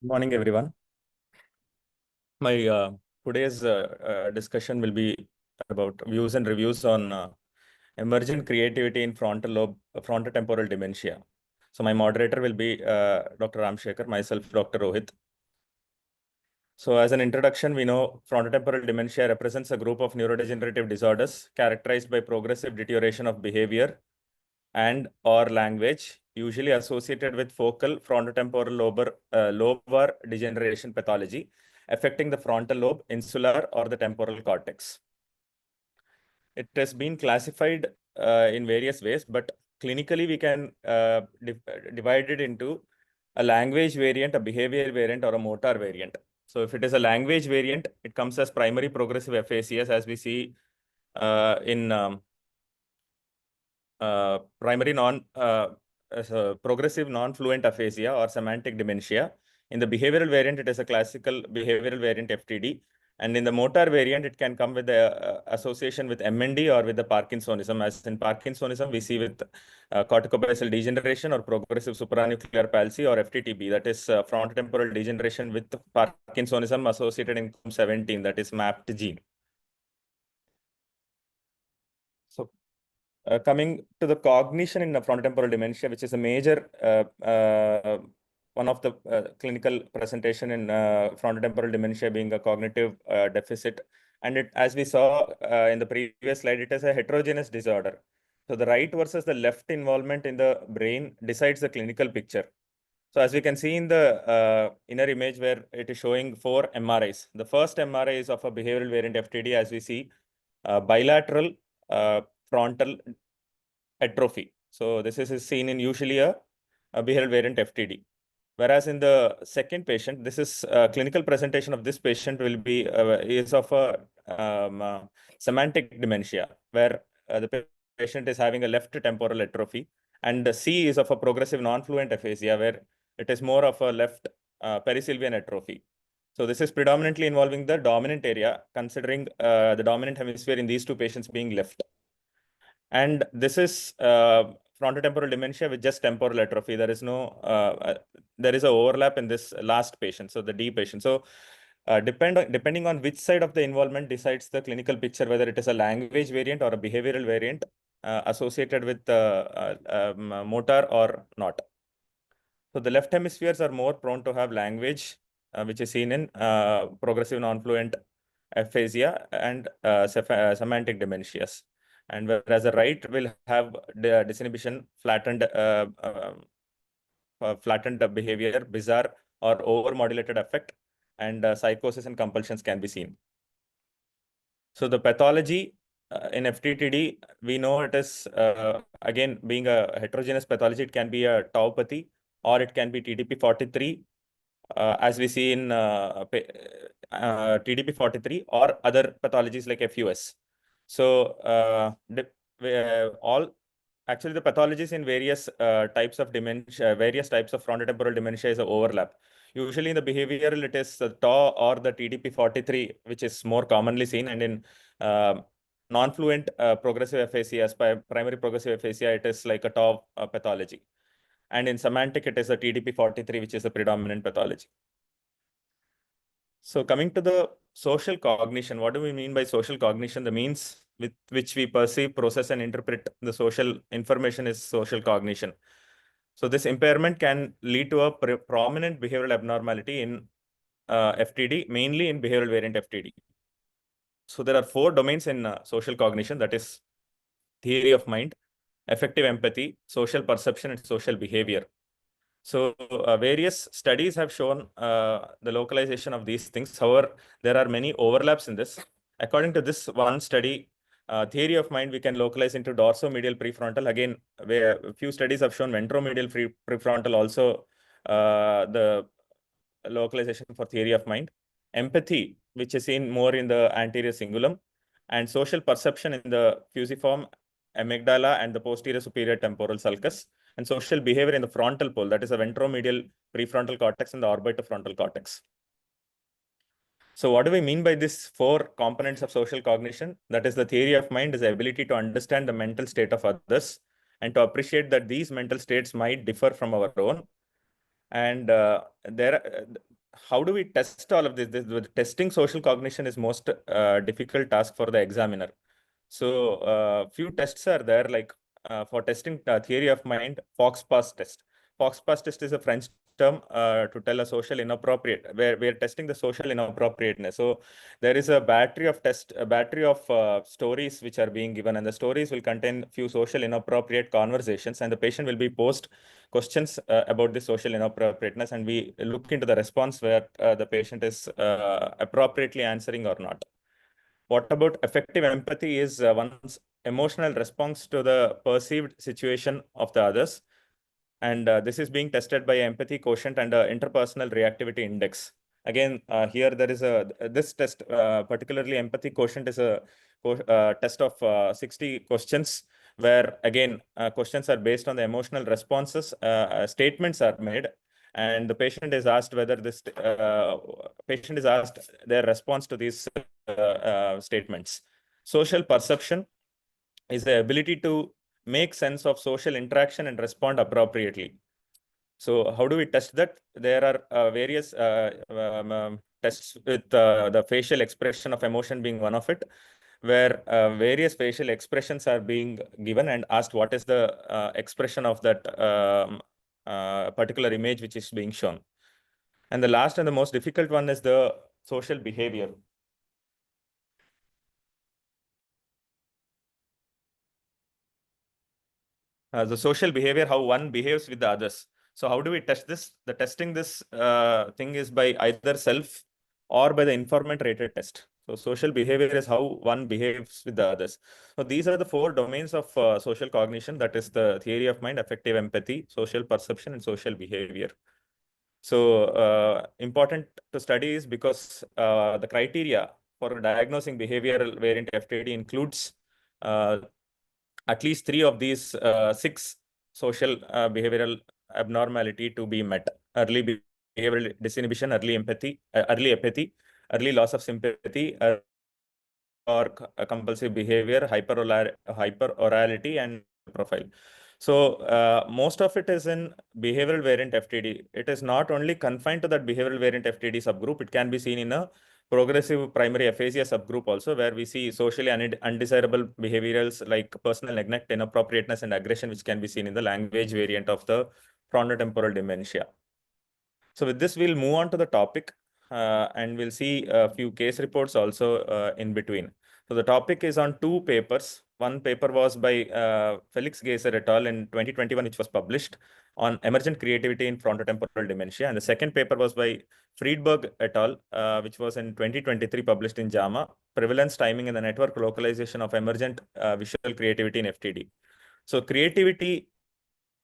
Morning, everyone. My today's discussion will be about views and reviews on emergent creativity in frontotemporal dementia. So my moderator will be Dr. Ramshekar, myself, Dr. Rohith. So as an introduction, we know frontotemporal dementia represents a group of neurodegenerative disorders characterized by progressive deterioration of behavior and or language, usually associated with focal frontotemporal lobar degeneration pathology, affecting the frontal lobe, insular, or the temporal cortex. It has been classified in various ways, but clinically we can divide it into a language variant, a behavior variant, or a motor variant. So if it is a language variant, it comes as primary progressive aphasias, as we see in progressive non-fluent aphasia or semantic dementia. In the behavioral variant, it is a classical behavioral variant FTD. And in the motor variant, it can come with the association with MND or with the Parkinsonism. As in Parkinsonism, we see with corticobasal degeneration or progressive supranuclear palsy or FTTB, that is frontotemporal degeneration with Parkinsonism associated in 17, that is mapped gene. So coming to the cognition in the frontotemporal dementia, which is a major one of the clinical presentation in frontotemporal dementia being a cognitive deficit. And it, as we saw in the previous slide, it is a heterogeneous disorder. So the right versus the left involvement in the brain decides the clinical picture. So as we can see in the inner image where it is showing 4 MRIs. The first MRI is of a behavioral variant FTD, as we see bilateral frontal atrophy. So this is seen in usually a behavioral variant FTD. Whereas in the second patient, this is clinical presentation of this patient will be is of a semantic dementia, where the patient is having a left temporal atrophy, and the C is of a progressive non-fluent aphasia, where it is more of a left perisylvian atrophy. So this is predominantly involving the dominant area, considering the dominant hemisphere in these two patients being left. And this is frontotemporal dementia with just temporal atrophy. There is no, there is an overlap in this last patient, so the D patient. So depending on which side of the involvement decides the clinical picture, whether it is a language variant or a behavioral variant associated with motor or not. So the left hemispheres are more prone to have language, which is seen in progressive non-fluent aphasia and semantic dementias. And whereas the right will have the disinhibition, flattened behavior, bizarre or over-modulated affect, and psychosis and compulsions can be seen. So the pathology in FTTD, we know it is, again, being a heterogeneous pathology, it can be a tauopathy or it can be TDP43, as we see in TDP43 or other pathologies like FUS. So actually the pathologies in various types of dementia, various types of frontotemporal dementia is an overlap. Usually in the behavioral, it is the TAU or the TDP43, which is more commonly seen. And in non-fluent progressive aphasia, primary progressive aphasia, it is like a TAU pathology. And in semantic, it is a TDP43, which is a predominant pathology. So coming to the social cognition, what do we mean by social cognition? The means with which we perceive, process, and interpret the social information is social cognition. So this impairment can lead to a prominent behavioral abnormality in FTD, mainly in behavioral variant FTD. So there are 4 domains in social cognition, that is theory of mind, affective empathy, social perception, and social behavior. So various studies have shown the localization of these things. However, there are many overlaps in this. According to this one study, theory of mind, we can localize into dorsomedial prefrontal. Again, where a few studies have shown ventromedial prefrontal also the localization for theory of mind. Empathy, which is seen more in the anterior cingulum, and social perception in the fusiform amygdala and the posterior superior temporal sulcus, and social behavior in the frontal pole, that is a ventromedial prefrontal cortex and the orbitofrontal cortex. So what do we mean by these 4 components of social cognition? That is, the theory of mind is the ability to understand the mental state of others and to appreciate that these mental states might differ from our own. And how do we test all of this? The testing social cognition is most difficult task for the examiner. So few tests are there, like for testing theory of mind, Fox-Pass test. Fox-Pass test is a French term to tell a social inappropriate, where we're testing the social inappropriateness. So there is a battery of stories which are being given, and the stories will contain few social inappropriate conversations, and the patient will be posed questions about the social inappropriateness, and we look into the response where the patient is appropriately answering or not. What about effective empathy is one's emotional response to the perceived situation of the others. And this is being tested by empathy quotient and interpersonal reactivity index. Again, here there is this test, particularly empathy quotient is a test of 60 questions, where again, questions are based on the emotional responses, statements are made, and the patient is asked whether this patient is asked their response to these statements. Social perception is the ability to make sense of social interaction and respond appropriately. So how do we test that? There are various tests with the facial expression of emotion being one of it, where various facial expressions are being given and asked what is the expression of that particular image which is being shown. And the last and the most difficult one is the social behavior. The social behavior, how one behaves with the others. So how do we test this? The testing this thing is by either self or by the informant rated test. So social behavior is how one behaves with the others. So these are the four domains of social cognition. That is the theory of mind, affective empathy, social perception, and social behavior. So important to study is because the criteria for diagnosing behavioral variant FTD includes at least three of these six social behavioral abnormality to be met: early behavioral disinhibition, early apathy, early loss of sympathy, or compulsive behavior, hyperorality, and profile. So most of it is in behavioral variant FTD. It is not only confined to that behavioral variant FTD subgroup. It can be seen in a progressive primary aphasia subgroup also, where we see socially undesirable behaviorals like personal neglect, inappropriateness, and aggression, which can be seen in the language variant of the frontotemporal dementia. So with this, we'll move on to the topic and we'll see a few case reports also in between. So the topic is on two papers. One paper was by Felix Geiser et al. In 2021, which was published on emergent creativity in frontotemporal dementia. And the second paper was by Friedberg et al., which was in 2023 published in JAMA, Prevalence, Timing, and the Network Localization of Emergent Visual Creativity in FTD. So creativity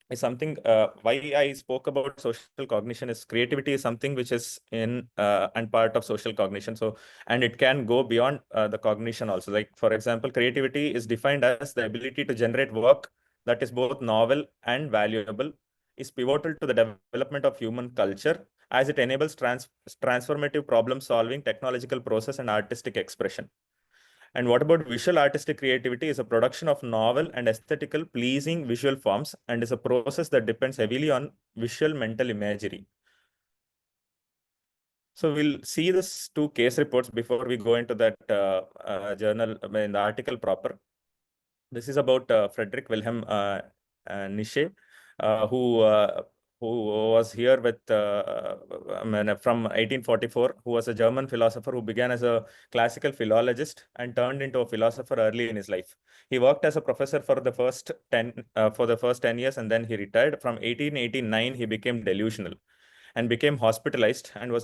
is something, why I spoke about social cognition is creativity is something which is in and part of social cognition. So, and it can go beyond the cognition also. Like, for example, creativity is defined as the ability to generate work that is both novel and valuable, is pivotal to the development of human culture, as it enables transformative problem solving, technological process, and artistic expression. And what about visual artistic creativity is a production of novel and aesthetical pleasing visual forms and is a process that depends heavily on visual mental imagery. So we'll see this two case reports before we go into that journal, in the article proper. This is about Frederick Wilhelm Nietzsche, who was here with from 1844, who was a German philosopher who began as a classical philologist and turned into a philosopher early in his life. He worked as a professor for the first 10 years, and then he retired. From 1889, he became delusional and became hospitalized and was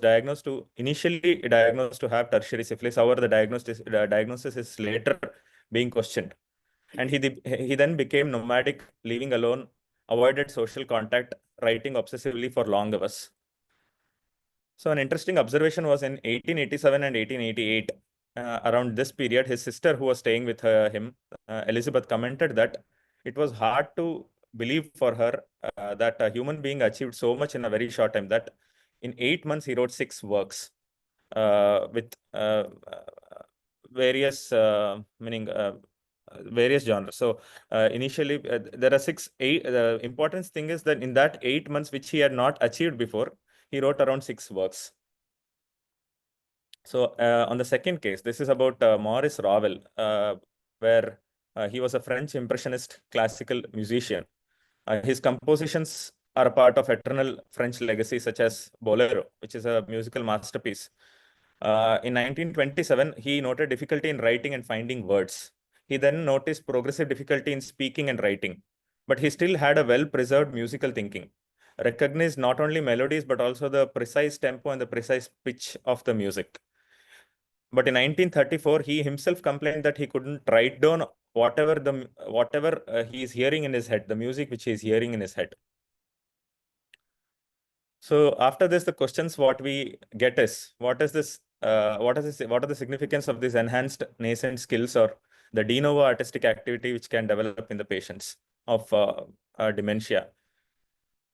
initially diagnosed to have tertiary syphilis. However, the diagnosis is later being questioned. And he then became nomadic, living alone, avoided social contact, writing obsessively for long hours. So an interesting observation was in 1887 and 1888. Around this period, his sister, who was staying with him, Elizabeth, commented that it was hard to believe for her that a human being achieved so much in a very short time, that in 8 months he wrote 6 works with various meaning various genres. So initially there are eight. The important thing is that in that 8 months, which he had not achieved before, he wrote around 6 works. So on the second case, this is about Maurice Ravel, where he was a French impressionist classical musician. His compositions are a part of eternal French legacy, such as Bolero, which is a musical masterpiece. In 1927, he noted difficulty in writing and finding words. He then noticed progressive difficulty in speaking and writing, but he still had a well-preserved musical thinking, recognized not only melodies, but also the precise tempo and the precise pitch of the music. But in 1934, he himself complained that he couldn't write down whatever he is hearing in his head, the music which he is hearing in his head. So after this, the questions what we get is what are the significance of this enhanced nascent skills or the de novo artistic activity which can develop in the patients of dementia?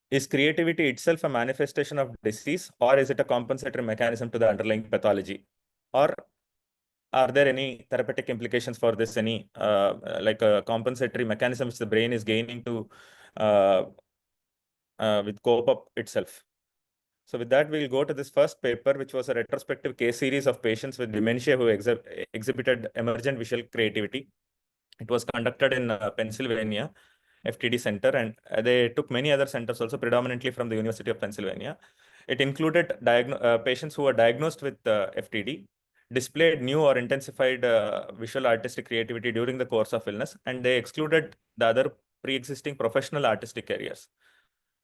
Is creativity itself a manifestation of disease, or is it a compensatory mechanism to the underlying pathology? Or are there any therapeutic implications for this, any like a compensatory mechanism which the brain is gaining to with cope up itself? So with that, we'll go to this first paper, which was a retrospective case series of patients with dementia who exhibited emergent visual creativity. It was conducted in Pennsylvania FTD Center, and they took many other centers also, predominantly from the University of Pennsylvania. It included patients who were diagnosed with FTD, displayed new or intensified visual artistic creativity during the course of illness, and they excluded the other pre-existing professional artistic areas.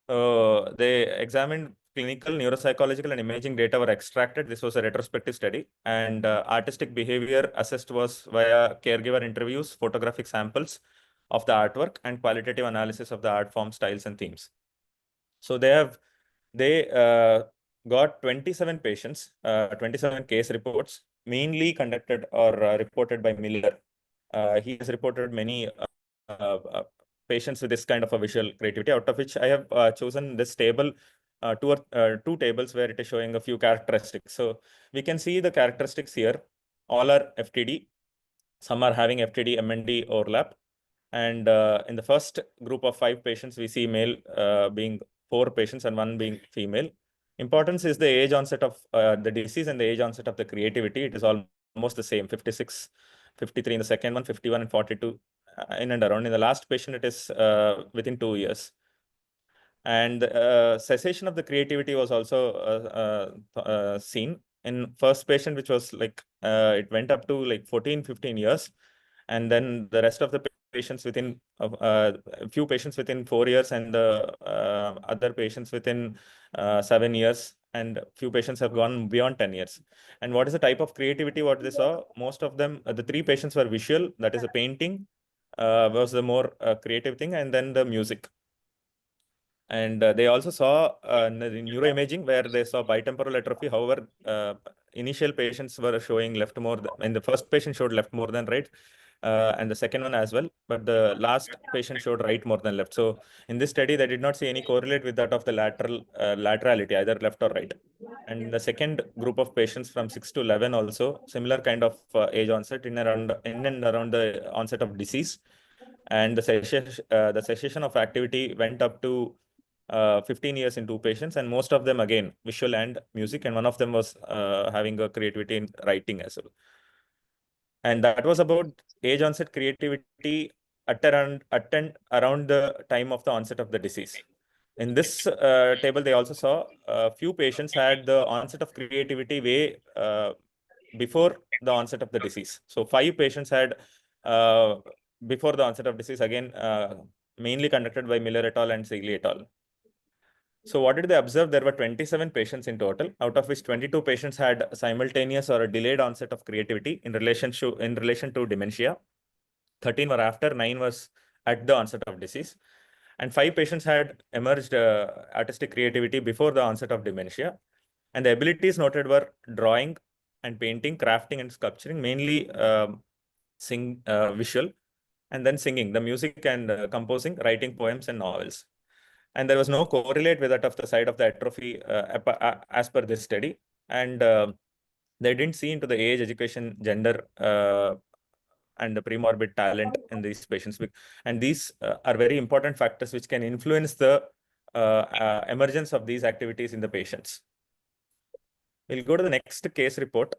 They examined clinical, neuropsychological, and imaging data were extracted. This was a retrospective study, and artistic behavior assessed was via caregiver interviews, photographic samples of the artwork, and qualitative analysis of the art form, styles, and themes. So they got 27 patients, 27 case reports, mainly conducted or reported by Miller. He has reported many patients with this kind of a visual creativity, out of which I have chosen this table, two tables where it is showing a few characteristics. So we can see the characteristics here. All are FTD. Some are having FTD MND overlap. And in the first group of 5 patients, we see male being 4 patients and 1 being female. Importance is the age onset of the disease and the age onset of the creativity. It is almost the same, 56, 53 in the second one, 51 and 42 in and around. In the last patient, it is within 2 years. And cessation of the creativity was also seen in first patient, which was like, it went up to like 14, 15 years. And then the rest of the patients within a few patients within 4 years, and the other patients within 7 years, and few patients have gone beyond 10 years. And what is the type of creativity what they saw? Most of them, the 3 patients were visual, that is a painting was the more creative thing, and then the music. And they also saw neuroimaging where they saw bitemporal atrophy. However, initial patients were showing left more, and the first patient showed left more than right, and the second one as well. But the last patient showed right more than left. So in this study, they did not see any correlate with that of the laterality, either left or right. And the second group of patients from 6 to 11 also, similar kind of age onset in and around the onset of disease. And the cessation of activity went up to 15 years in 2 patients, and most of them again visual and music, and one of them was having a creativity in writing as well. And that was about age onset creativity at around the time of the onset of the disease. In this table, they also saw a few patients had the onset of creativity way before the onset of the disease. So 5 patients had before the onset of disease, again mainly conducted by Miller et al. And Segley et al. So what did they observe? There were 27 patients in total, out of which 22 patients had simultaneous or a delayed onset of creativity in relation to dementia. 13 were after, 9 was at the onset of disease. And 5 patients had emerged artistic creativity before the onset of dementia. And the abilities noted were drawing and painting, crafting and sculpturing, mainly visual, and then singing, the music and composing, writing poems and novels. And there was no correlate with that of the side of the atrophy as per this study. And they didn't see into the age, education, gender, and the premorbid talent in these patients. And these are very important factors which can influence the emergence of these activities in the patients. We'll go to the next case report.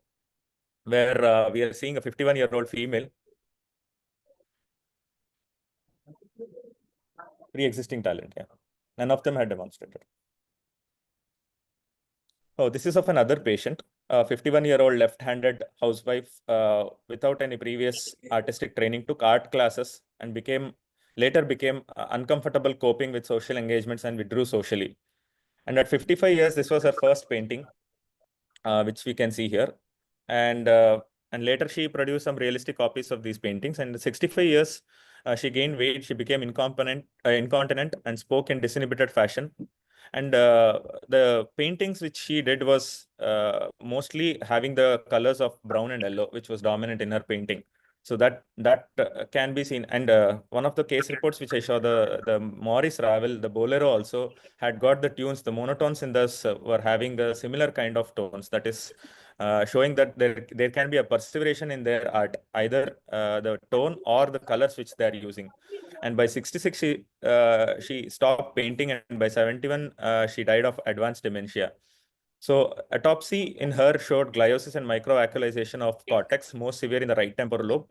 where we are seeing a 51-year-old female, pre-existing talent. Yeah, none of them had demonstrated. Oh, this is of another patient, a 51-year-old left-handed housewife without any previous artistic training, took art classes and later became uncomfortable coping with social engagements and withdrew socially. And at 55 years, this was her first painting, which we can see here. And later she produced some realistic copies of these paintings. And at 65 years, she gained weight. She became incontinent and spoke in disinhibited fashion. And the paintings which she did was mostly having the colors of brown and yellow, which was dominant in her painting. So that can be seen. And one of the case reports which I saw, the Maurice Ravel, the Bolero also had got the tunes. The monotones in this were having a similar kind of tones. That is showing that there can be a perseveration in their art, either the tone or the colors which they are using. And by 66, she stopped painting, and by 71, she died of advanced dementia. So autopsy in her showed gliosis and microvascularization of cortex, most severe in the right temporal lobe.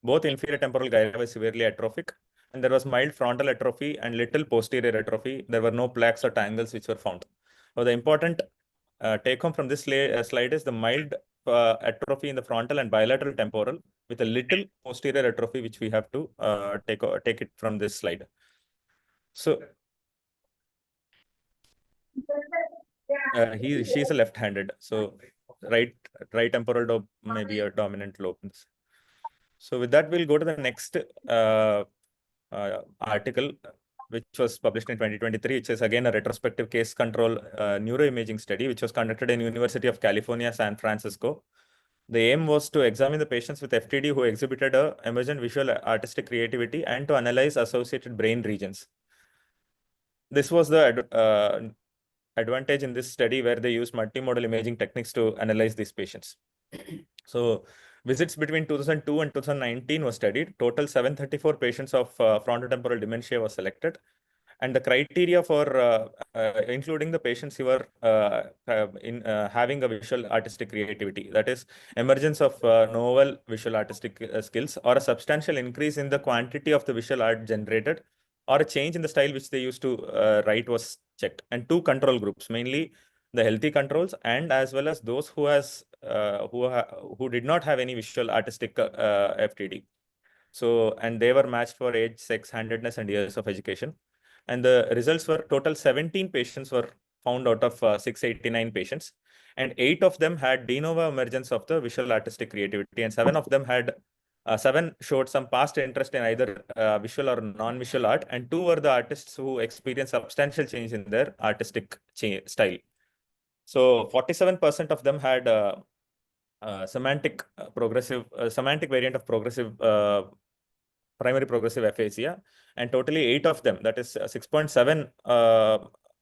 Both inferior temporal gyri were severely atrophic, and there was mild frontal atrophy and little posterior atrophy. There were no plaques or tangles which were found. So the important take home from this slide is the mild atrophy in the frontal and bilateral temporal with a little posterior atrophy, which we have to take it from this slide. So she's a left-handed, so right temporal lobe may be a dominant lobe. So with that, we'll go to the next article, which was published in 2023, which is again a retrospective case control neuroimaging study, which was conducted in University of California, San Francisco. The aim was to examine the patients with FTD who exhibited a emergent visual artistic creativity and to analyze associated brain regions. This was the advantage in this study, where they used multimodal imaging techniques to analyze these patients. So visits between 2002 and 2019 were studied. Total 734 patients of frontotemporal dementia was selected. And the criteria for including the patients who were having a visual artistic creativity, that is emergence of novel visual artistic skills, or a substantial increase in the quantity of the visual art generated, or a change in the style which they used to write, was checked. And two control groups, mainly the healthy controls and as well as those who did not have any visual artistic FTD. So, and they were matched for age, sex, handedness, and years of education. And the results were total 17 patients were found out of 689 patients. And 8 of them had de novo emergence of the visual artistic creativity. And 7 of them had, 7 showed some past interest in either visual or non-visual art. And 2 were the artists who experienced substantial change in their artistic style. So 47% of them had semantic variant of progressive primary progressive aphasia, and totally 8 of them, that is 6.7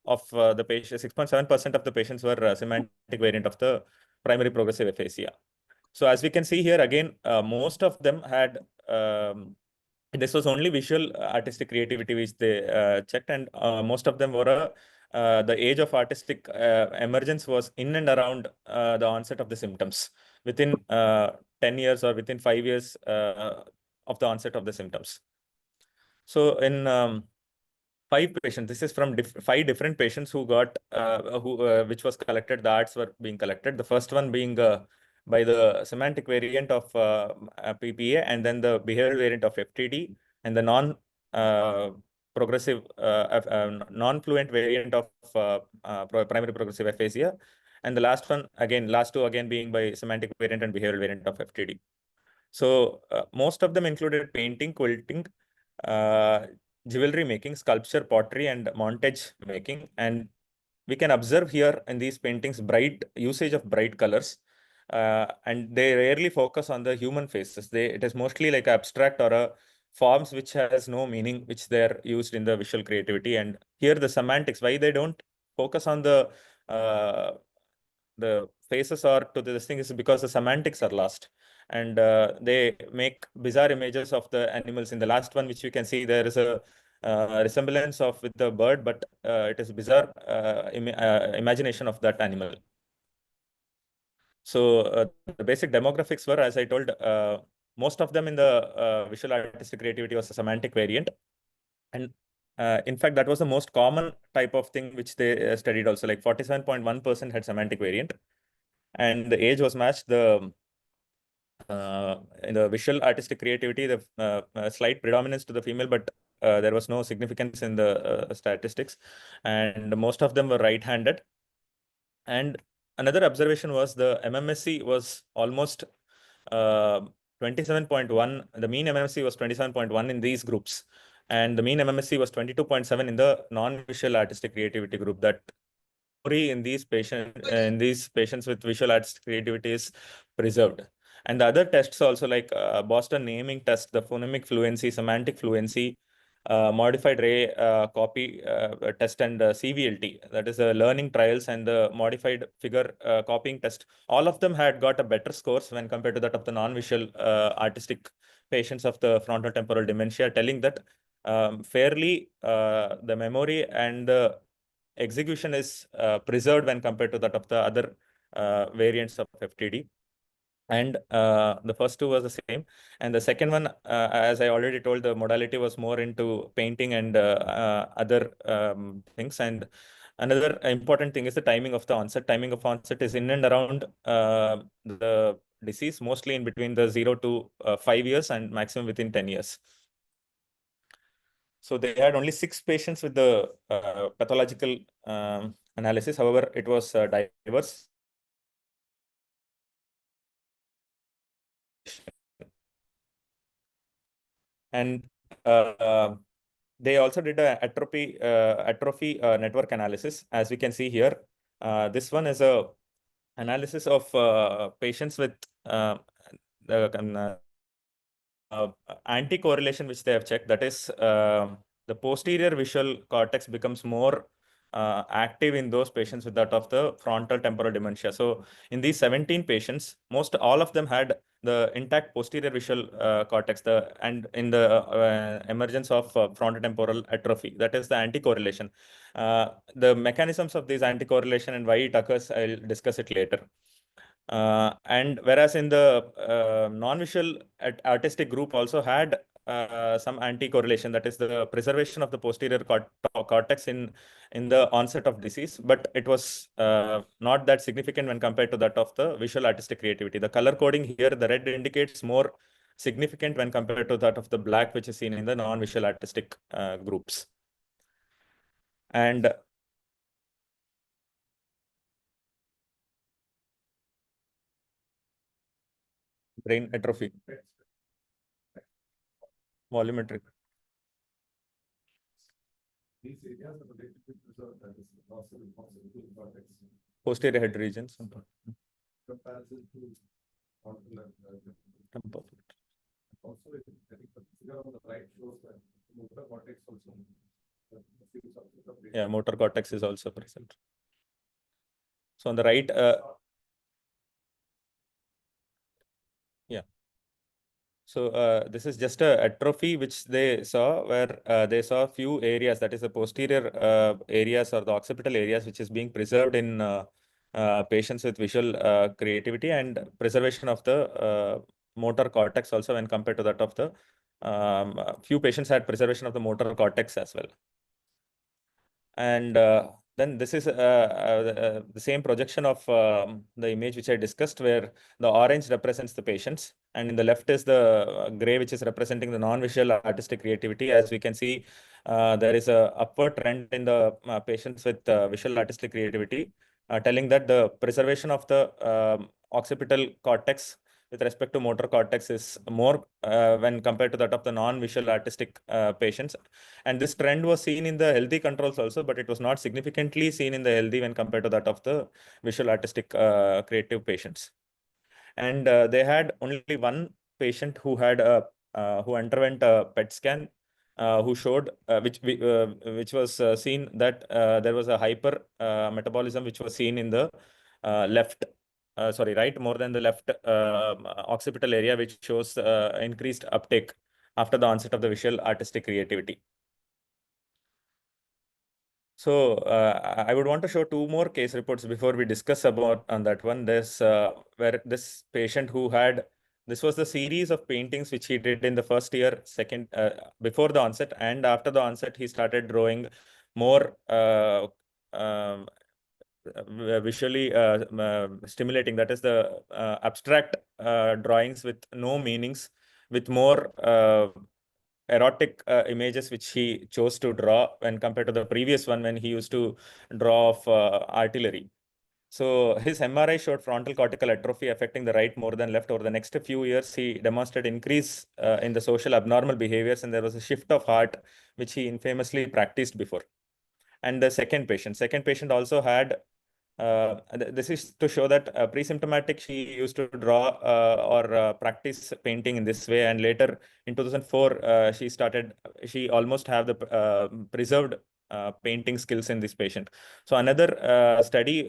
of the patients, 6.7% of the patients were semantic variant of the primary progressive aphasia. So as we can see here again, most of them had this was only visual artistic creativity which they checked, and most of them were the age of artistic emergence was in and around the onset of the symptoms, within 10 years or within 5 years of the onset of the symptoms. So in 5 patients, this is from 5 different patients who got which was collected, the arts were being collected. The first one being by the semantic variant of PPA, and then the behavioral variant of FTD, and the progressive non-fluent variant of primary progressive aphasia, and the last two again being by semantic variant and behavioral variant of FTD. So most of them included painting, quilting, jewelry making, sculpture, pottery, and montage making. And we can observe here in these paintings bright usage of bright colors. And they rarely focus on the human faces. It is mostly like abstract or a forms which has no meaning, which they're used in the visual creativity. And here the semantics, why they don't focus on the faces or to this thing, is because the semantics are lost. And they make bizarre images of the animals. In the last one, which you can see, there is a resemblance of with the bird, but it is bizarre imagination of that animal. So the basic demographics were, as I told, most of them in the visual artistic creativity was a semantic variant. And in fact, that was the most common type of thing which they studied also. Like 47.1% had semantic variant. And the age was matched. In the visual artistic creativity, the slight predominance to the female, but there was no significance in the statistics. And most of them were right-handed. And another observation was the MMSC was almost 27.1. The mean MMSC was 27.1 in these groups. And the mean MMSC was 22.7 in the non-visual artistic creativity group. That in these patients with visual arts creativity is preserved. And the other tests also, like Boston naming test, the phonemic fluency, semantic fluency, modified Ray copy test, and CVLT, that is the learning trials, and the modified figure copying test. All of them had got a better scores when compared to that of the non-visual artistic patients of the frontotemporal dementia, telling that fairly the memory and the execution is preserved when compared to that of the other variants of FTD. And the first two was the same. And the second one, as I already told, the modality was more into painting and other things. And another important thing is the timing of the onset. Timing of onset is in and around the disease, mostly in between the 0 to 5 years and maximum within 10 years. So they had only 6 patients with the pathological analysis. However, it was diverse. And they also did a atrophy network analysis. As we can see here, this one is a analysis of patients with the anti-correlation which they have checked. That is, the posterior visual cortex becomes more active in those patients with that of the frontal temporal dementia. So in these 17 patients, all of them had the intact posterior visual cortex, and in the emergence of frontotemporal atrophy, that is the anti-correlation. The mechanisms of this anti-correlation and why it occurs, I'll discuss it later. And whereas in the non-visual artistic group also had some anti-correlation, that is the preservation of the posterior cortex in the onset of disease, but it was not that significant when compared to that of the visual artistic creativity. The color coding here, the red indicates more significant when compared to that of the black, which is seen in the non-visual artistic groups. And brain atrophy, volumetric. These areas are related to preserved, that is cortex. Posterior head regions. Comparison to temporal. Also, I think the figure on the right shows that motor cortex also. Yeah, motor cortex is also present. So on the right, yeah. So this is just a atrophy which they saw, where they saw a few areas, that is the posterior areas or the occipital areas, which is being preserved in patients with visual creativity, and preservation of the motor cortex also when compared to that of the few patients had preservation of the motor cortex as well. And then this is the same projection of the image which I discussed, where the orange represents the patients, and in the left is the gray, which is representing the non-visual artistic creativity. As we can see, there is a upward trend in the patients with visual artistic creativity, telling that the preservation of the occipital cortex with respect to motor cortex is more when compared to that of the non-visual artistic patients. And this trend was seen in the healthy controls also, but it was not significantly seen in the healthy when compared to that of the visual artistic creative patients. And they had only one patient who had who underwent a PET scan, who showed which was seen that there was a hyper metabolism which was seen in the right, more than the left occipital area, which shows increased uptake after the onset of the visual artistic creativity. So I would want to show two more case reports before we discuss about on that one. There's where this patient who had, this was the series of paintings which he did in the first year, second before the onset, and after the onset he started drawing more um, visually stimulating. That is the abstract drawings with no meanings, with more erotic images which he chose to draw when compared to the previous one when he used to draw of artillery. So his MRI showed frontal cortical atrophy affecting the right more than left. Over the next few years, he demonstrated increase in the social abnormal behaviors, and there was a shift of heart, which he infamously practiced before. And the second patient also had this is to show that pre-symptomatic, she used to draw or practice painting in this way. And later in 2004, she almost have the preserved painting skills in this patient. So another study,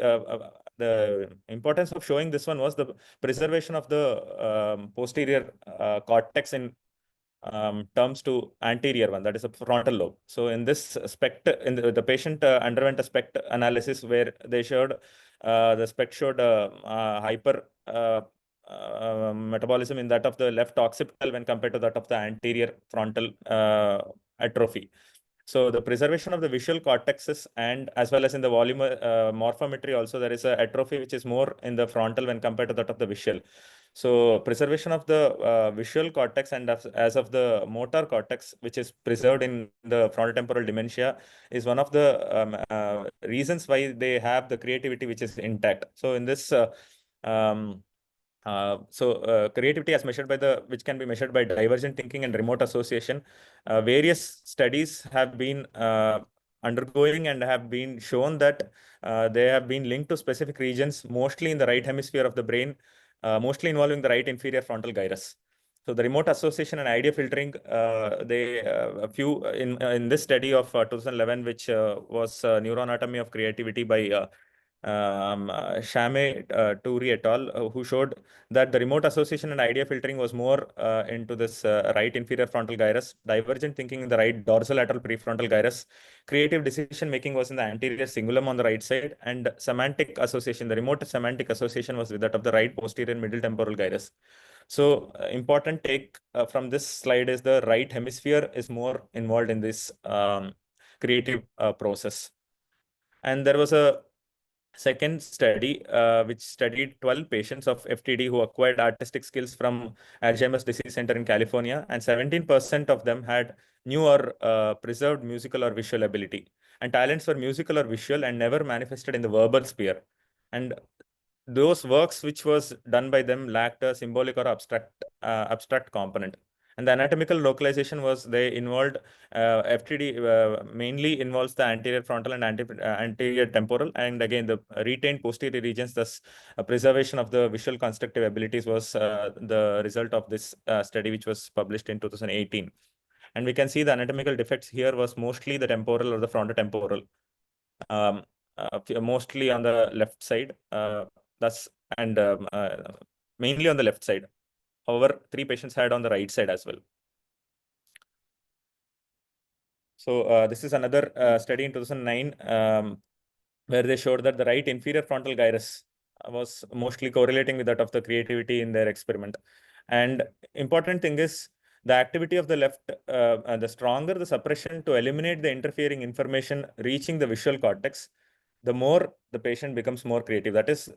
the importance of showing this one was the preservation of the posterior cortex in terms to anterior one, that is a frontal lobe. So in this SPECT, the patient underwent a SPECT analysis where they showed the SPECT showed hyper metabolism in that of the left occipital when compared to that of the anterior frontal atrophy. So the preservation of the visual cortexes, and as well as in the volume morphometry also, there is a atrophy which is more in the frontal when compared to that of the visual. So preservation of the visual cortex and as of the motor cortex, which is preserved in the frontotemporal dementia, is one of the reasons why they have the creativity which is intact. So in this um, creativity as measured by which can be measured by divergent thinking and remote association. Various studies have been undergoing and have been shown that they have been linked to specific regions, mostly in the right hemisphere of the brain, mostly involving the right inferior frontal gyrus. So the remote association and idea filtering, a few in this study of 2011, which was neuroanatomy of creativity by Shame Turi et al., who showed that the remote association and idea filtering was more into this right inferior frontal gyrus, divergent thinking in the right dorsolateral prefrontal gyrus, creative decision making was in the anterior cingulum on the right side, and semantic association, the remote semantic association was with that of the right posterior middle temporal gyrus. So important take from this slide is the right hemisphere is more involved in this creative process. And there was a second study, which studied 12 patients of FTD who acquired artistic skills from Alzheimer's Disease Center in California, and 17% of them had new or preserved musical or visual ability. And talents were musical or visual and never manifested in the verbal sphere. And those works which was done by them lacked a symbolic or abstract component. And the anatomical localization was they involved FTD mainly involves the anterior frontal and anterior temporal, and again the retained posterior regions. Thus, preservation of the visual constructive abilities was the result of this study, which was published in 2018. And we can see the anatomical defects here was mostly the temporal or the frontotemporal, mostly on the left side. Thus, and mainly on the left side. However, 3 patients had on the right side as well. So this is another study in 2009 where they showed that the right inferior frontal gyrus was mostly correlating with that of the creativity in their experiment. And important thing is the activity of the left, the stronger the suppression to eliminate the interfering information reaching the visual cortex, the more the patient becomes more creative. That is,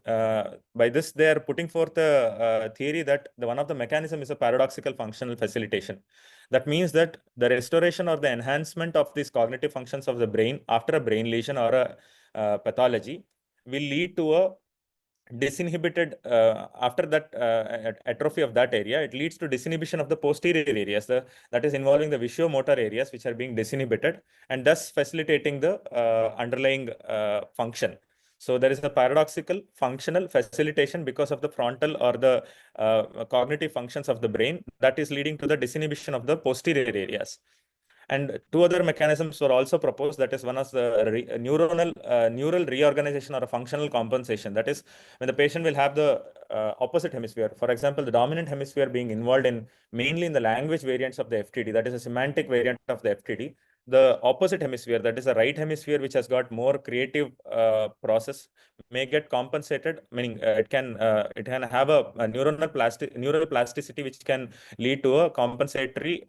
by this, they are putting forth a theory that one of the mechanism is a paradoxical functional facilitation. That means that the restoration or the enhancement of these cognitive functions of the brain after a brain lesion or a pathology will lead to a disinhibited after that atrophy of that area. It leads to disinhibition of the posterior areas, that is involving the visuomotor areas, which are being disinhibited, and thus facilitating the underlying function. So there is a paradoxical functional facilitation because of the frontal or the cognitive functions of the brain that is leading to the disinhibition of the posterior areas. And 2 other mechanisms were also proposed. That is, one is the neural reorganization or a functional compensation. That is, when the patient will have the opposite hemisphere, for example, the dominant hemisphere being involved in mainly in the language variants of the FTD, that is a semantic variant of the FTD. the opposite hemisphere, that is the right hemisphere, which has got more creative process, may get compensated, meaning it can have a neural plasticity, which can lead to a compensatory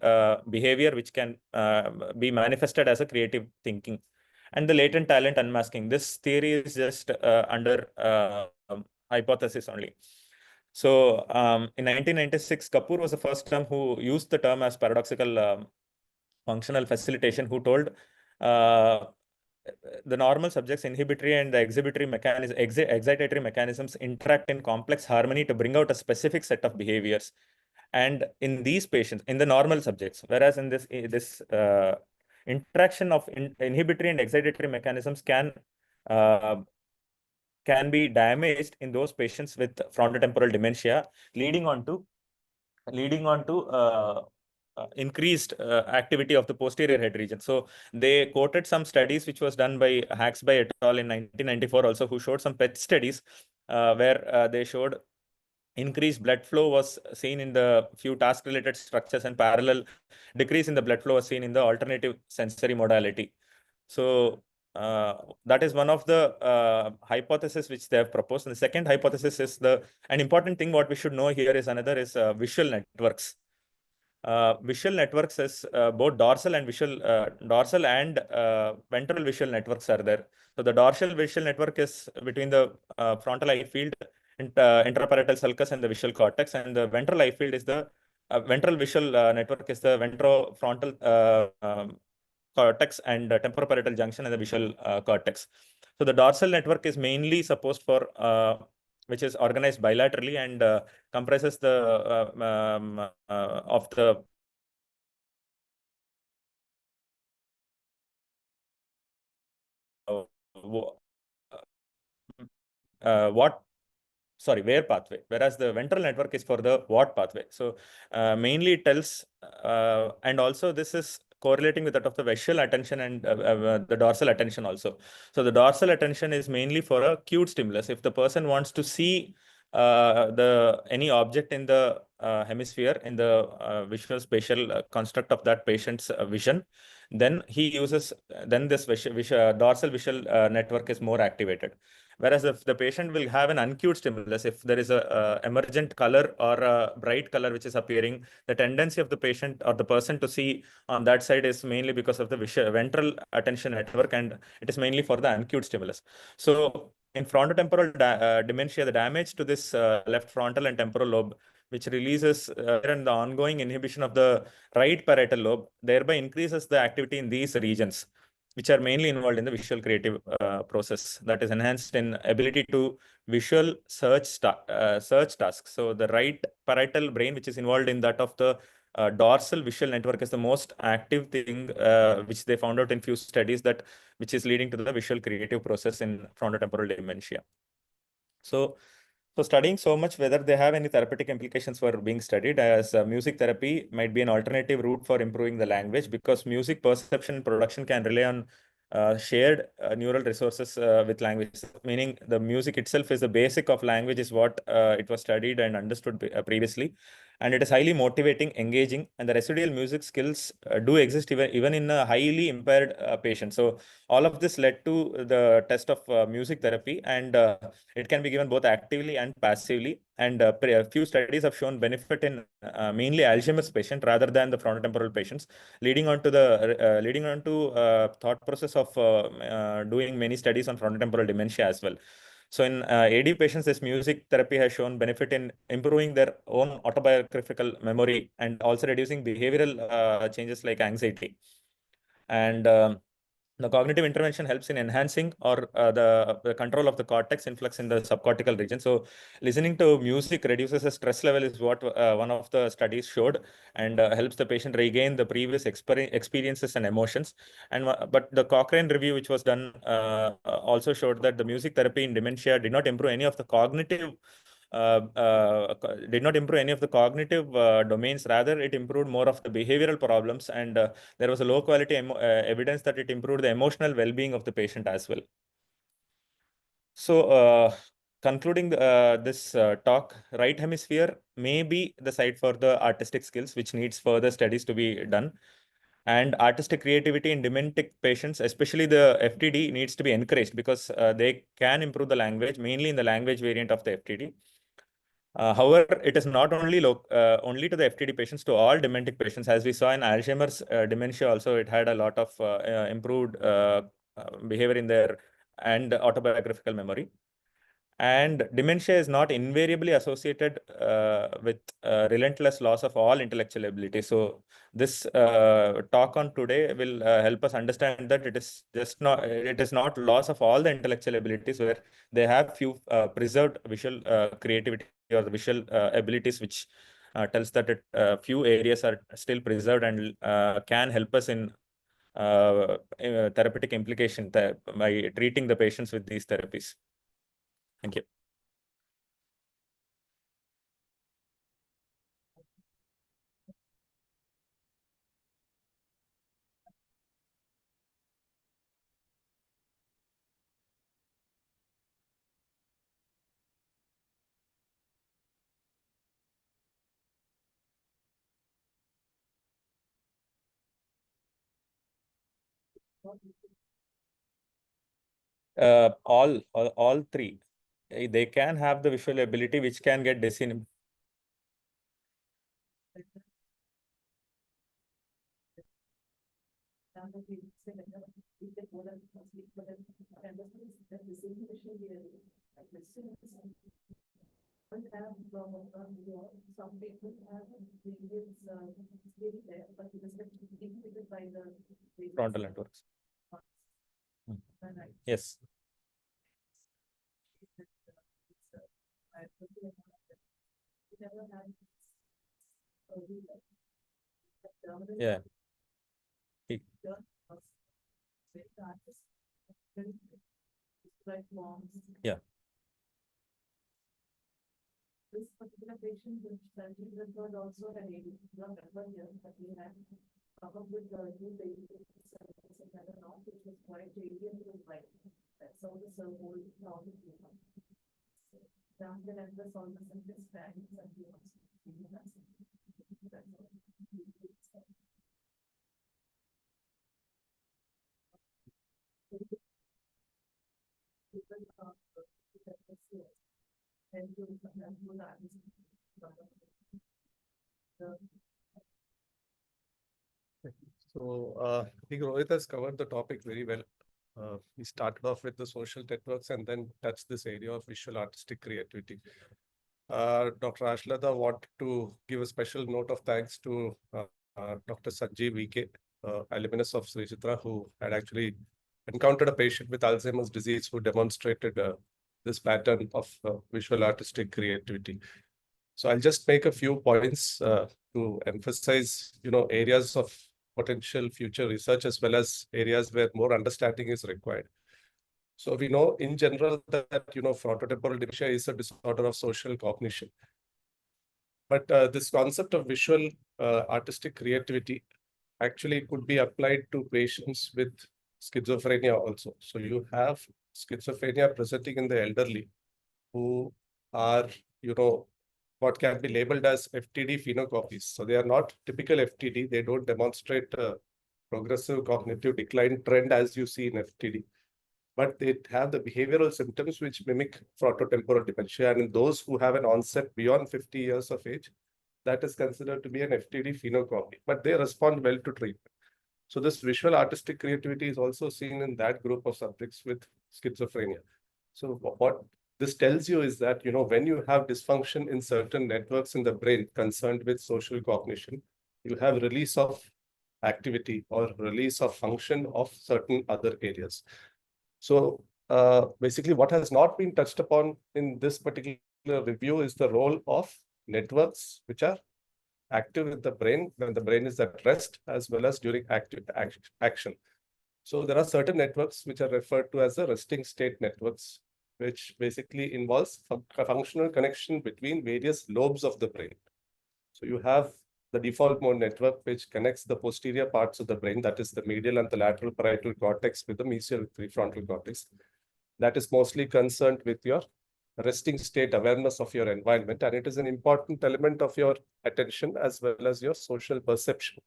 behavior, which can be manifested as a creative thinking. And the latent talent unmasking. This theory is just under hypothesis only. So in 1996, Kapoor was the first term who used the term as paradoxical functional facilitation, who told uh, the normal subject's inhibitory and the exhibitory mechanism, excitatory mechanisms interact in complex harmony to bring out a specific set of behaviors. And in these patients, in the normal subjects, whereas in this interaction of inhibitory and excitatory mechanisms uh, can be damaged in those patients with frontotemporal dementia, leading on to increased activity of the posterior head region. So they quoted some studies which was done by Haxby et al. In 1994 also, who showed some PET studies where they showed increased blood flow was seen in the few task-related structures, and parallel decrease in the blood flow was seen in the alternative sensory modality. So that is one of the hypotheses which they have proposed. And the second hypothesis is an important thing what we should know here is visual networks. Visual networks is both dorsal and ventral visual networks are there. So the dorsal visual network is between the frontal eye field, intraparietal sulcus, and the visual cortex, and the ventral eye field is the ventral visual network is the ventrofrontal cortex and temporoparietal junction and the visual cortex. So the dorsal network is mainly supposed for which is organized bilaterally and comprises the of the what where pathway, whereas the ventral network is for the what pathway. So mainly it tells, and also this is correlating with that of the visual attention and the dorsal attention also. So the dorsal attention is mainly for a cued stimulus. If the person wants to see any object in the hemisphere, in the visual spatial construct of that patient's vision, then this dorsal visual network is more activated. Whereas if the patient will have an uncued stimulus, if there is a emergent color or a bright color which is appearing, the tendency of the patient or the person to see on that side is mainly because of the ventral attention network, and it is mainly for the uncued stimulus. So in frontotemporal dementia, the damage to this left frontal and temporal lobe, which releases and the ongoing inhibition of the right parietal lobe, thereby increases the activity in these regions, which are mainly involved in the visual creative process, that is enhanced in ability to visual search tasks. So the right parietal brain, which is involved in that of the dorsal visual network, is the most active thing, which they found out in few studies, which is leading to the visual creative process in frontotemporal dementia. So studying so much whether they have any therapeutic implications for being studied, as music therapy might be an alternative route for improving the language, because music perception and production can rely on shared neural resources with language, meaning the music itself is the basic of language, is what it was studied and understood previously. And it is highly motivating, engaging, and the residual music skills do exist even in a highly impaired patient. So all of this led to the test of music therapy, and it can be given both actively and passively. And a few studies have shown benefit in mainly Alzheimer's patient rather than the frontotemporal patients, leading on to thought process of doing many studies on frontotemporal dementia as well. So in AD patients, this music therapy has shown benefit in improving their own autobiographical memory and also reducing behavioral changes like anxiety. And the cognitive intervention helps in enhancing or the control of the cortex influx in the subcortical region. So listening to music reduces the stress level, is what one of the studies showed, and helps the patient regain the previous experiences and emotions. And but the Cochrane review, which was done, also showed that the music therapy in dementia did not improve any of the cognitive domains. Rather, it improved more of the behavioral problems, and there was a low quality evidence that it improved the emotional well-being of the patient as well. So concluding this talk, right hemisphere may be the site for the artistic skills, which needs further studies to be done. And artistic creativity in dementic patients, especially the FTD, needs to be encouraged because they can improve the language, mainly in the language variant of the FTD. However, it is not only only to the FTD patients, to all dementic patients. As we saw in Alzheimer's dementia also, it had a lot of improved behavior in their and autobiographical memory. And dementia is not invariably associated with relentless loss of all intellectual ability. So this talk on today will help us understand that it is not loss of all the intellectual abilities, where they have few preserved visual creativity or the visual abilities, which tells that few areas are still preserved and can help us in therapeutic implication by treating the patients with these therapies. Thank you. All three. They can have the visual ability which can get dissin. Frontal networks. Yes. Yeah. Yeah. This particular patient with surgery record also had a number here, but we had problem with the new baby which was quite alien to his wife. That's all the whole problem. Down the endless all the symptoms back and he was So I think Rohith has covered the topic very well. We started off with the social networks and then touched this area of visual artistic creativity. Dr. Ashalatha wanted to give a special note of thanks to Dr. Sanjeev VK, alumnus of Sri Chitra, who had actually encountered a patient with Alzheimer's disease who demonstrated this pattern of visual artistic creativity. So I'll just make a few points to emphasize, areas of potential future research as well as areas where more understanding is required. So we know in general that, frontotemporal dementia is a disorder of social cognition. But this concept of visual artistic creativity actually could be applied to patients with schizophrenia also. So you have schizophrenia presenting in the elderly who are, what can be labeled as FTD phenocopies. So they are not typical FTD. They don't demonstrate a progressive cognitive decline trend as you see in FTD. But they have the behavioral symptoms which mimic frontotemporal dementia. And in those who have an onset beyond 50 years of age, that is considered to be an FTD phenocopy. But they respond well to treatment. So this visual artistic creativity is also seen in that group of subjects with schizophrenia. So what this tells you is that, when you have dysfunction in certain networks in the brain concerned with social cognition, you have release of activity or release of function of certain other areas. So basically what has not been touched upon in this particular review is the role of networks which are active in the brain when the brain is at rest as well as during active action. So there are certain networks which are referred to as the resting state networks, which basically involves a functional connection between various lobes of the brain. So you have the default mode network, which connects the posterior parts of the brain, that is the medial and the lateral parietal cortex with the mesial prefrontal cortex. That is mostly concerned with your resting state awareness of your environment, and it is an important element of your attention as well as your social perception.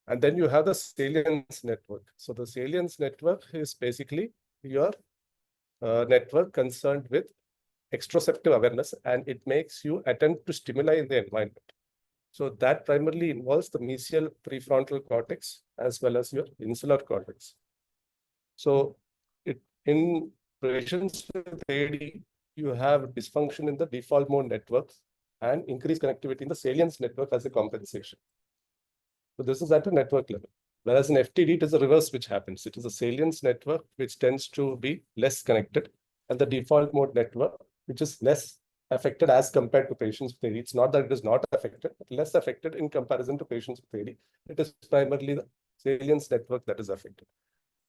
And then you have the salience network. So the salience network is basically your network concerned with exteroceptive awareness, and it makes you attempt to stimuli in the environment. So that primarily involves the mesial prefrontal cortex as well as your insular cortex. So in patients with AD, you have dysfunction in the default mode networks and increased connectivity in the salience network as a compensation. So this is at a network level. Whereas in FTD, it is the reverse which happens. It is a salience network which tends to be less connected, and the default mode network, which is less affected as compared to patients with AD. It's not that it is not affected, but less affected in comparison to patients with AD. It is primarily the salience network that is affected.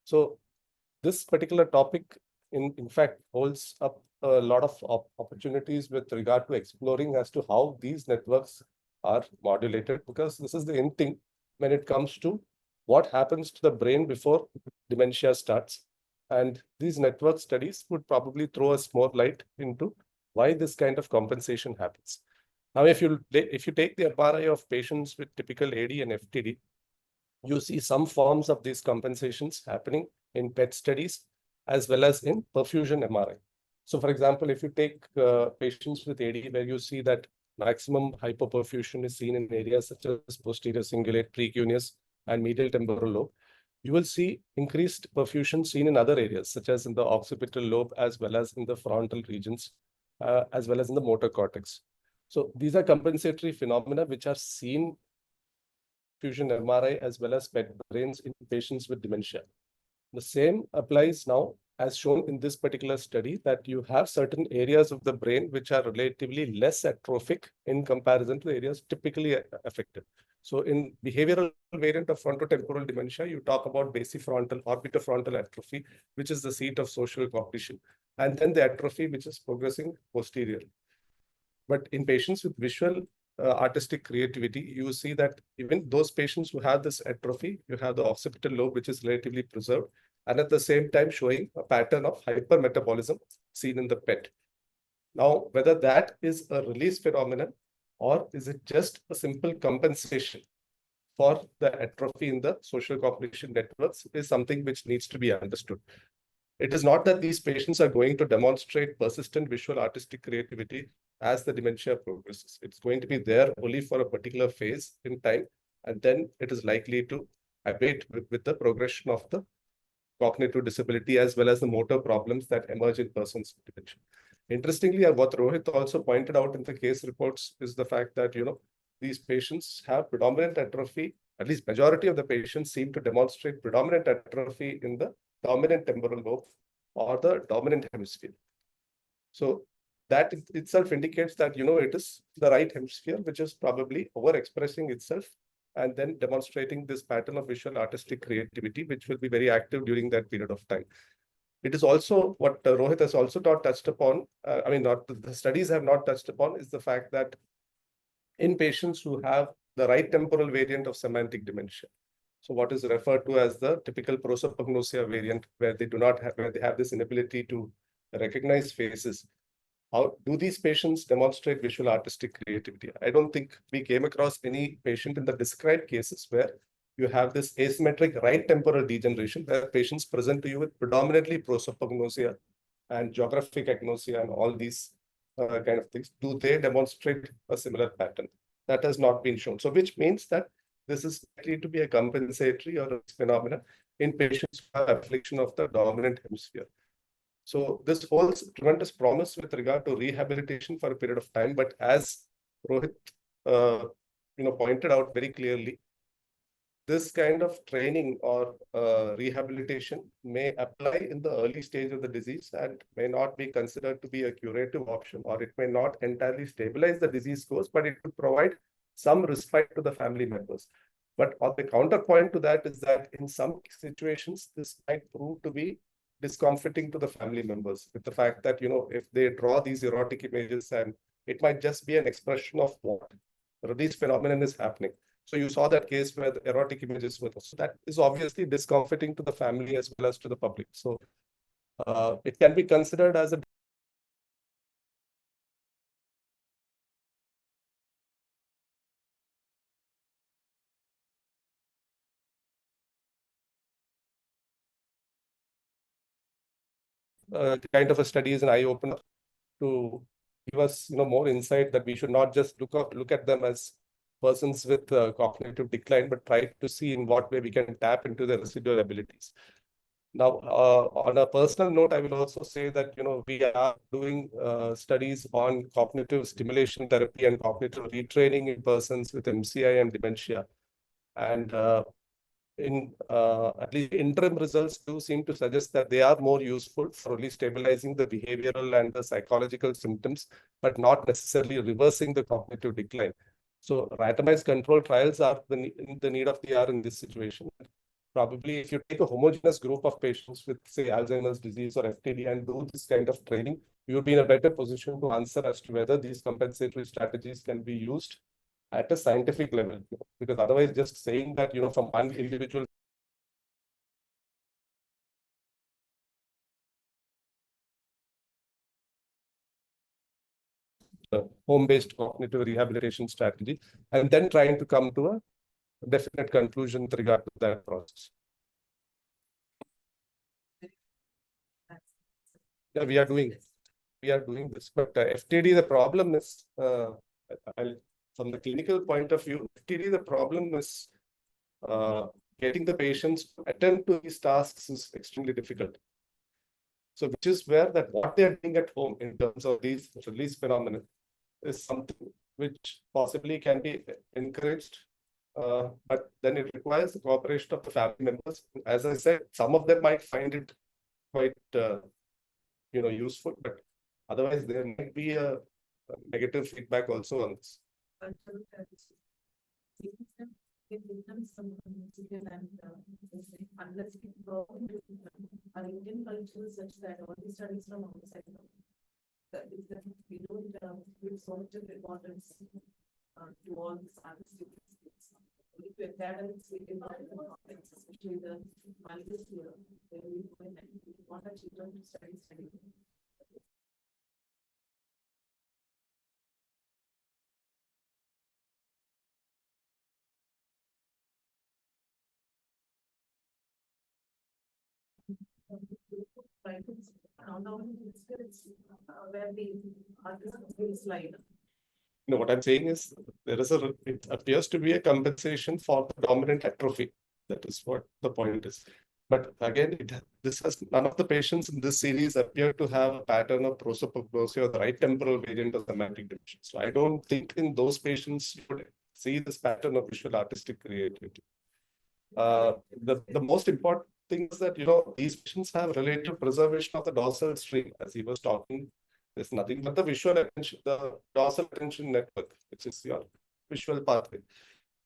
So this particular topic, in fact, holds up a lot of opportunities with regard to exploring as to how these networks are modulated, because this is the end thing when it comes to what happens to the brain before dementia starts. And these network studies would probably throw us more light into why this kind of compensation happens. Now, if you take the MRI of patients with typical AD and FTD, you see some forms of these compensations happening in PET studies as well as in perfusion MRI. So, for example, if you take patients with AD where you see that maximum hypoperfusion is seen in areas such as posterior cingulate, precuneus, and medial temporal lobe, you will see increased perfusion seen in other areas such as in the occipital lobe as well as in the frontal regions, as well as in the motor cortex. So these are compensatory phenomena which are seen fusion MRI as well as PET brains in patients with dementia. The same applies now as shown in this particular study, that you have certain areas of the brain which are relatively less atrophic in comparison to the areas typically affected. So in behavioral variant of frontotemporal dementia, you talk about basifrontal, orbitofrontal atrophy, which is the seat of social cognition, and then the atrophy which is progressing posteriorly. But in patients with visual artistic creativity, you see that even those patients who have this atrophy, you have the occipital lobe, which is relatively preserved, and at the same time showing a pattern of hypermetabolism seen in the PET. Now, whether that is a release phenomenon or is it just a simple compensation for the atrophy in the social cognition networks is something which needs to be understood. It is not that these patients are going to demonstrate persistent visual artistic creativity as the dementia progresses. It's going to be there only for a particular phase in time, and then it is likely to abate with the progression of the cognitive disability as well as the motor problems that emerge in persons with dementia. Interestingly, what Rohith also pointed out in the case reports is the fact that, these patients have predominant atrophy. At least majority of the patients seem to demonstrate predominant atrophy in the dominant temporal lobe or the dominant hemisphere. So that itself indicates that, it is the right hemisphere, which is probably overexpressing itself and then demonstrating this pattern of visual artistic creativity, which will be very active during that period of time. It is also what Rohith has also not touched upon. The studies have not touched upon is the fact that in patients who have the right temporal variant of semantic dementia, so what is referred to as the typical prosopagnosia variant, where they have this inability to recognize faces. How do these patients demonstrate visual artistic creativity? I don't think we came across any patient in the described cases where you have this asymmetric right temporal degeneration, where patients present to you with predominantly prosopagnosia and geographic agnosia and all these kind of things. Do they demonstrate a similar pattern? That has not been shown. So which means that this is likely to be a compensatory or a phenomenon in patients who have affliction of the dominant hemisphere. So this holds tremendous promise with regard to rehabilitation for a period of time. But as Rohith, pointed out very clearly, this kind of training or rehabilitation may apply in the early stage of the disease and may not be considered to be a curative option, or it may not entirely stabilize the disease course, but it could provide some respite to the family members. But on the counterpoint to that is that in some situations, this might prove to be discomforting to the family members, with the fact that, if they draw these erotic images, and it might just be an expression of what this phenomenon is happening. So you saw that case where the erotic images were. So that is obviously discomforting to the family as well as to the public. So it can be considered as a kind of a study is an eye opener to give us, more insight that we should not just look at them as persons with cognitive decline, but try to see in what way we can tap into their residual abilities. Now, on a personal note, I will also say that, we are doing studies on cognitive stimulation therapy and cognitive retraining in persons with MCI and dementia. And at least interim results do seem to suggest that they are more useful for only stabilizing the behavioral and the psychological symptoms, but not necessarily reversing the cognitive decline. So randomized control trials are in the need of the hour in this situation. Probably if you take a homogeneous group of patients with, say, Alzheimer's disease or FTD and do this kind of training, you would be in a better position to answer as to whether these compensatory strategies can be used at a scientific level. Because otherwise, just saying that, from one individual home-based cognitive rehabilitation strategy, and then trying to come to a definite conclusion with regard to that process. Yeah, we are doing this, but FTD, the problem is, from the clinical point of view, FTD, the problem is getting the patients to attend to these tasks is extremely difficult. So, which is where that what they are doing at home in terms of these release phenomena is something which possibly can be encouraged, but then it requires the cooperation of the family members. As I said, some of them might find it quite, useful, but otherwise there might be a negative feedback also on this. Unless our Indian culture is such that all these studies from outside, that is that we don't give so much of importance to all these artistic things. If you're academics, we can not especially the humanities here, where we want our children to study. Right. Where the artist will slide. No, what I'm saying is it appears to be a compensation for the dominant atrophy. That is what the point is. But again, none of the patients in this series appear to have a pattern of prosopagnosia or the right temporal variant of semantic dimension. So I don't think in those patients you would see this pattern of visual artistic creativity. The most important thing is that, these patients have relative preservation of the dorsal stream, as he was talking. There's nothing but the visual attention, the dorsal attention network, which is your visual pathway.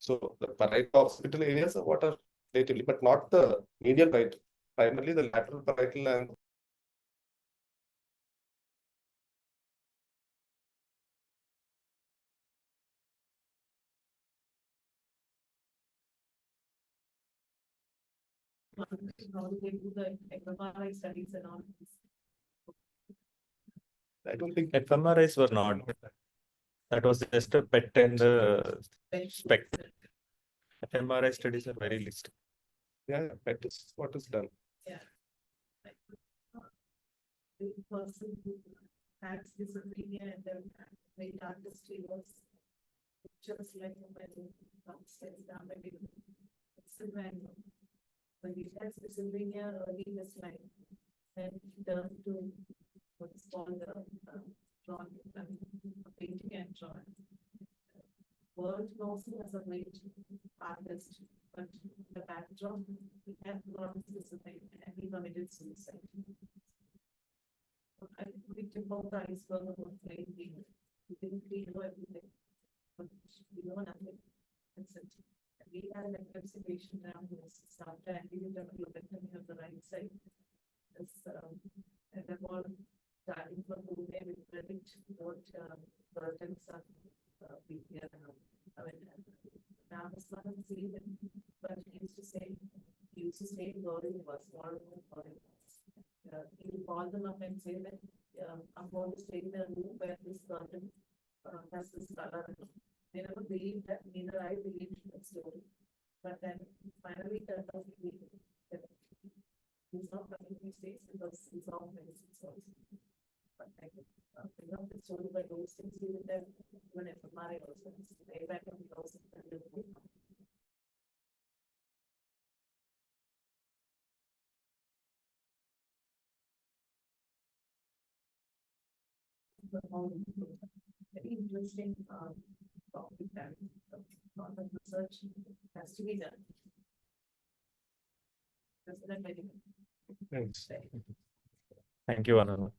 So the parietal occipital areas are what are relatively, but not the medial parietal, primarily the lateral parietal and how do they do the fMRI studies and all this? I don't think fMRIs were not. That was just a PET and SPEC. fMRI studies are very listed. Yeah, that is what is done. Yeah. The person who has schizophrenia and then made artistry was just like when downstairs down maybe when he has schizophrenia early in his life, then he turned to what is called drawing, painting and drawing. World knows him as a great artist, but the backdrop, he had a lot of schizophrenia and he committed suicide. I picked about the iceberg of playing game. We didn't really know everything, but we know nothing. We had an observation down here, after and we didn't look at them on the right side. And the wall starting from the way we predict what burdens are here. Now it's not see them, but he used to say Rohith was more than he would call them up and say that I'm going to stay in a room where this burden has this color. They never believed that, neither I believed the story. But then finally turned out to be that he's not coming these days because medicines, all medicines also. But I could, it's only by those things even there, when if MRI also, way back when we also. Very interesting, topic and lot of research has to be done. That's very Thanks. Thank you, Anand.